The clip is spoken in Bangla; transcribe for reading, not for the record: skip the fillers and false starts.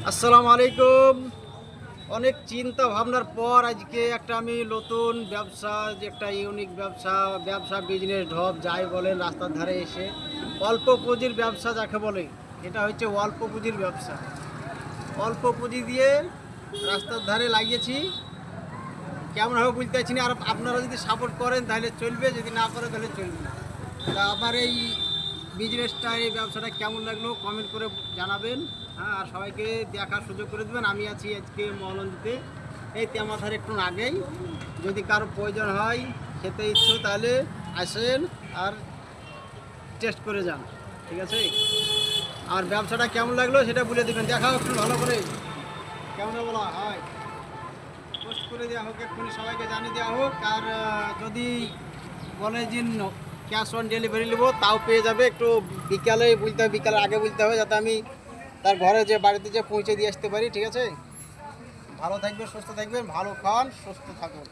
আসসালামু আলাইকুম। অনেক চিন্তা ভাবনার পর আজকে একটা আমি নতুন ব্যবসা, যে একটা ইউনিক ব্যবসা বিজনেস ঢপ যাই বলেন, রাস্তার ধারে এসে অল্প পুঁজির ব্যবসা যাকে বলে, এটা হচ্ছে অল্প পুঁজির ব্যবসা। অল্প পুঁজি দিয়ে রাস্তার ধারে লাগিয়েছি। কেমন হবে বুঝতে পারছি না। আর আপনারা যদি সাপোর্ট করেন তাহলে চলবে, যদি না করেন তাহলে চলবে না। তা আমার এই বিজনেসটা, এই ব্যবসাটা কেমন লাগলো কমেন্ট করে জানাবেন। হ্যাঁ, আর সবাইকে দেখার সুযোগ করে দেবেন। আমি আছি আজকে মহলন্দিতে, এই তেমাথার একটু আগেই। যদি কারো প্রয়োজন হয়, খেতে ইচ্ছো, তাহলে আসেন আর টেস্ট করে যান। ঠিক আছে? আর ব্যবসাটা কেমন লাগলো সেটা বলে দেবেন। দেখাও একটু ভালো করে, কেমন বলা হয়, পোস্ট করে দেওয়া হোক, এক্ষুনি সবাইকে জানিয়ে দেওয়া হোক। আর যদি বলে যে ক্যাশ অন ডেলিভারি নেবো, তাও পেয়ে যাবে। একটু বিকালে বলতে হবে, বিকালের আগে বলতে হবে, যাতে আমি তার ঘরে যে বাড়িতে যে পৌঁছে দিয়ে আসতে পারি। ঠিক আছে? ভালো থাকবেন, সুস্থ থাকবেন, ভালো খান, সুস্থ থাকুন।